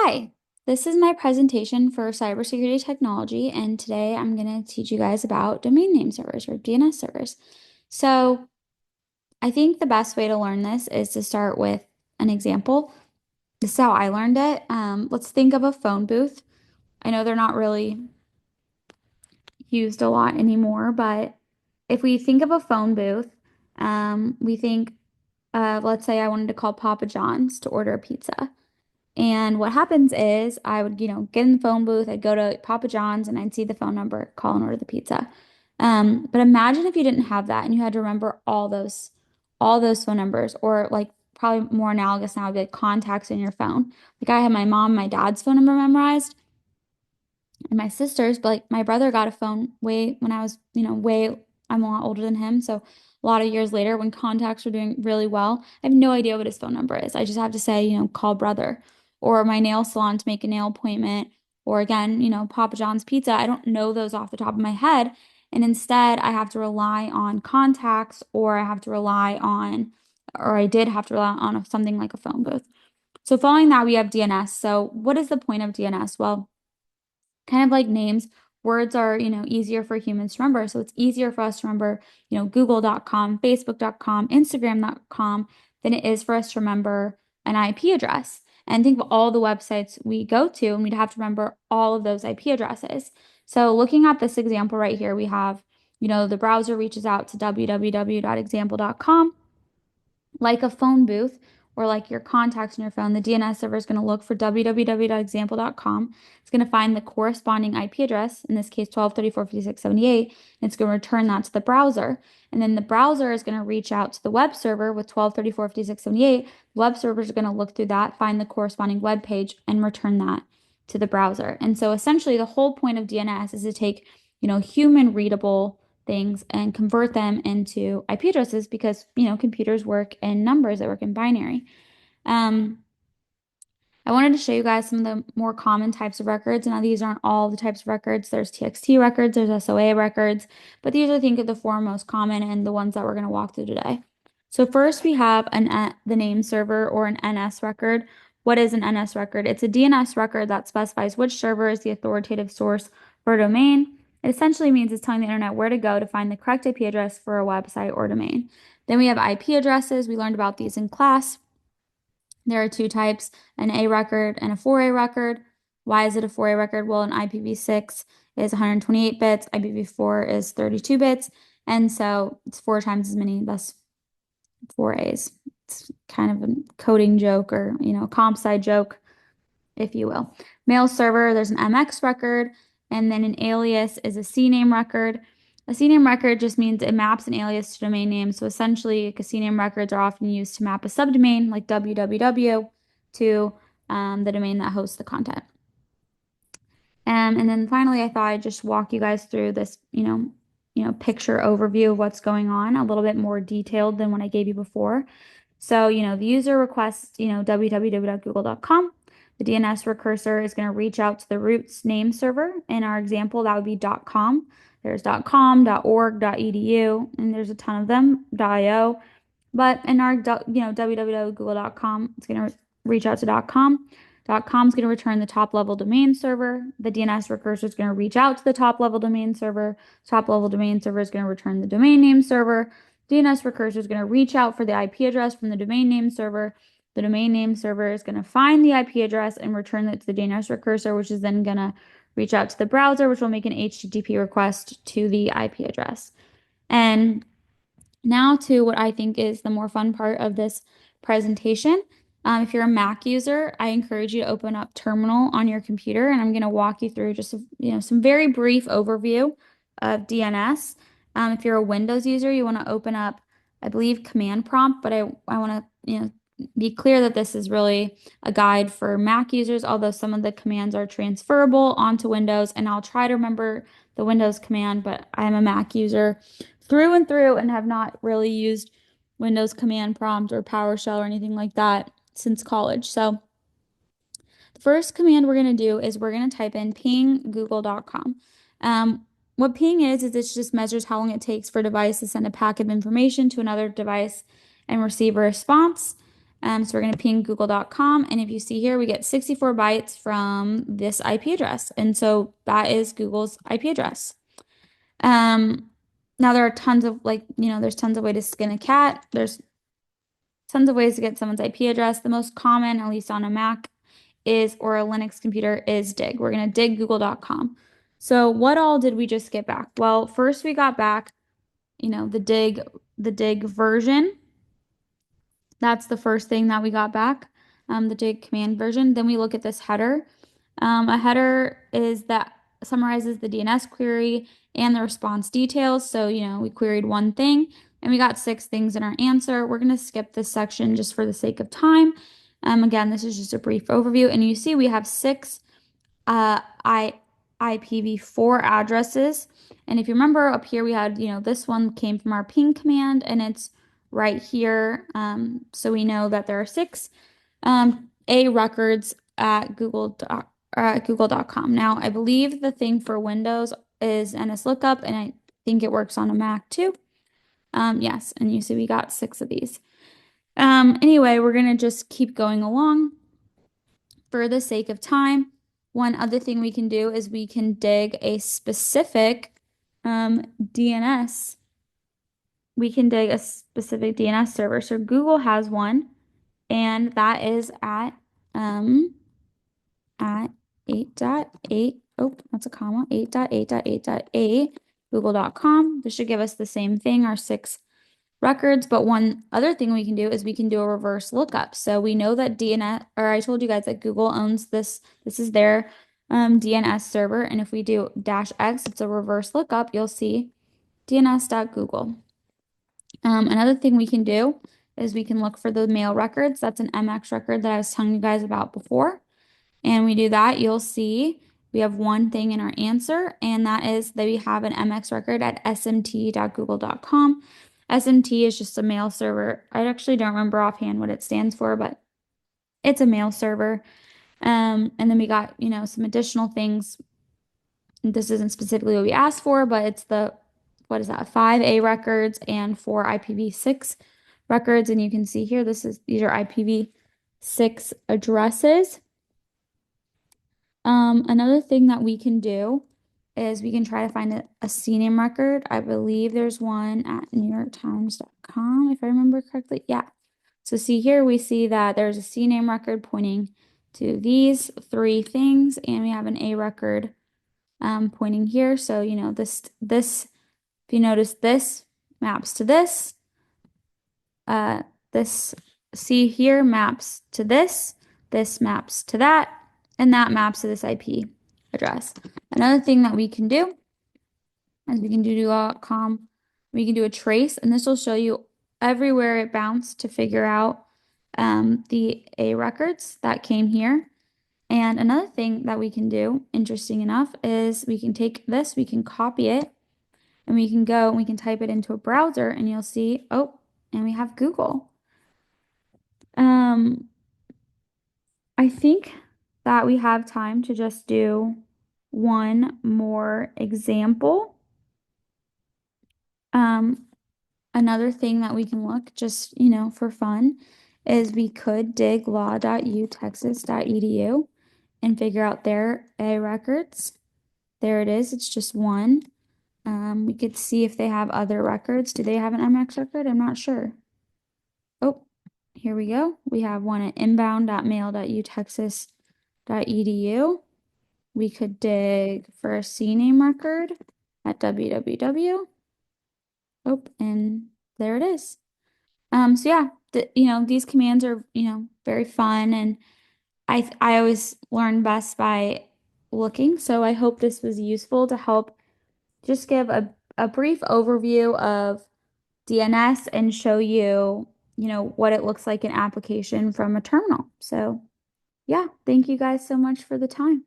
Hi, this is my presentation for Cybersecurity Technology, and today I'm going to teach you guys about domain name servers or DNS servers. So I think the best way to learn this is to start with an example. This is how I learned it. Let's think of a phone booth. I know they're not really used a lot anymore, but if we think of a phone booth, we think, let's say I wanted to call Papa John's to order a pizza. And what happens is I would, get in the phone booth, I'd go to Papa John's and I'd see the phone number, call and order the pizza. But imagine if you didn't have that and you had to remember all those phone numbers, or like probably more analogous now would be like contacts in your phone. Like I had my mom, my dad's phone number memorized and my sister's, but like my brother got a phone way when I was, I'm a lot older than him. So a lot of years later, when contacts were doing really well, I have no idea what his phone number is. I just have to say, call brother, or my nail salon to make a nail appointment, or again, Papa John's Pizza. I don't know those off the top of my head. And instead, I have to rely on contacts, or I did have to rely on something like a phone booth. So following that, we have DNS. So what is the point of DNS? Well, kind of like names, words are, easier for humans to remember. So it's easier for us to remember, google.com, facebook.com, instagram.com than it is for us to remember an IP address. And think of all the websites we go to, and we'd have to remember all of those IP addresses. So looking at this example right here, we have, the browser reaches out to www.example.com like a phone booth or like your contacts in your phone. The DNS server is going to look for www.example.com. It's going to find the corresponding IP address, in this case 1234.56.78, and it's going to return that to the browser. And then the browser is going to reach out to the web server with 1234.56.78. The web server is going to look through that, find the corresponding web page, and return that to the browser. And so essentially the whole point of DNS is to take, human readable things and convert them into IP addresses because, computers work in numbers, they work in binary. Um, I wanted to show you guys some of the more common types of records. Now, these aren't all the types of records. There's TXT records, there's SOA records, but these are, I think, of the four most common and the ones that we're going to walk through today. So first we have the name server, or an NS record. What is an NS record? It's a DNS record that specifies which server is the authoritative source for a domain. It essentially means it's telling the internet where to go to find the correct IP address for a website or domain. Then we have IP addresses. We learned about these in class. There are two types, an A record and a 4A record. Why is it a 4A record? Well, an IPv6 is 128 bits, IPv4 is 32 bits, and so it's 4 times as many, thus 4As. It's kind of a coding joke, or, comp sci joke, if you will. Mail server, there's an MX record, and then an alias is a CNAME record. A CNAME record just means it maps an alias to domain name. So essentially, CNAME records are often used to map a subdomain like www to the domain that hosts the content. And then finally, I thought I'd just walk you guys through this, picture overview of what's going on, a little bit more detailed than what I gave you before. So, the user requests, www.google.com. The DNS recursor is going to reach out to the root's name server. In our example, that would be .com. There's .com, .org, .edu, and there's a ton of them, .io. But in our, www.google.com, it's going to reach out to .com. .com is going to return the top level domain server. The DNS recursor is going to reach out to the top level domain server. Top level domain server is going to return the domain name server. DNS recursor is going to reach out for the IP address from the domain name server. The domain name server is going to find the IP address and return it to the DNS recursor, which is then going to reach out to the browser, which will make an HTTP request to the IP address. And now to what I think is the more fun part of this presentation. If you're a Mac user, I encourage you to open up Terminal on your computer, and I'm going to walk you through just some very brief overview of DNS. If you're a Windows user, you want to open up, I believe, Command Prompt, but I want to be clear that this is really a guide for Mac users, although some of the commands are transferable onto Windows, and I'll try to remember the Windows command, but I'm a Mac user through and through and have not really used Windows Command Prompt or PowerShell or anything like that since college. So the first command we're going to do is we're going to type in ping google.com. What ping is it just measures how long it takes for a device to send a packet of information to another device and receive a response. So we're going to ping google.com. And if you see here, we get 64 bytes from this IP address. And so that is Google's IP address. Now there are tons of there's tons of ways to skin a cat. There's tons of ways to get someone's IP address. The most common, at least on a Mac, or a Linux computer, is dig. We're going to dig google.com. So what all did we just get back? Well, first we got back, the dig version. That's the first thing that we got back, the dig command version. Then we look at this header. A header is that summarizes the DNS query and the response details. So, we queried one thing and we got 6 things in our answer. We're going to skip this section just for the sake of time. Again, this is just a brief overview. And you see we have 6 IPv4 addresses. And if you remember up here, we had, this one came from our ping command and it's right here. So we know that there are 6 A records at google.com. Now, I believe the thing for Windows is NSLOOKUP, and I think it works on a Mac too. Yes, and you see we got 6 of these. Anyway, we're going to just keep going along for the sake of time. One other thing we can do is we can dig a specific DNS. We can dig a specific DNS server. So Google has one, and that is at 8.8, oh, that's a comma, 8.8.8.8, google.com. This should give us the same thing, our 6 records. But one other thing we can do is we can do a reverse lookup. So we know that DNS, or I told you guys that Google owns this. This is their DNS server. And if we do -x, it's a reverse lookup, you'll see dns.google. Another thing we can do is we can look for the mail records. That's an MX record that I was telling you guys about before. And we do that, you'll see we have one thing in our answer, and that is that we have an MX record at smt.google.com. SMT is just a mail server. I actually don't remember offhand what it stands for, but it's a mail server. And then we got, some additional things. This isn't specifically what we asked for, but it's what is that, 5 A records and 4 IPv6 records. And you can see here, these are IPv6 addresses. Another thing that we can do is we can try to find a CNAME record. I believe there's one at newyorktimes.com, if I remember correctly. Yeah. So see here, we see that there's a CNAME record pointing to these 3 things, and we have an A record pointing here. So, this, if you notice, this maps to this. This C here maps to this maps to that, and that maps to this IP address. Another thing that we can do is we can do we can do a trace, and this will show you everywhere it bounced to figure out the A records that came here. And another thing that we can do, interesting enough, is we can take this, we can copy it, and we can go and we can type it into a browser, and you'll see, oh, and we have Google. I think that we have time to just do one more example. Another thing that we can look just, for fun is we could dig law.utexas.edu and figure out their A records. There it is. It's just one. We could see if they have other records. Do they have an MX record? I'm not sure. Oh, here we go. We have one at inbound.mail.utexas.edu. We could dig for a CNAME record at www. Oh, and there it is. So yeah, these commands are, very fun, and I always learn best by looking. So I hope this was useful to help just give a brief overview of DNS and show you, what it looks like in application from a terminal. So yeah, thank you guys so much for the time.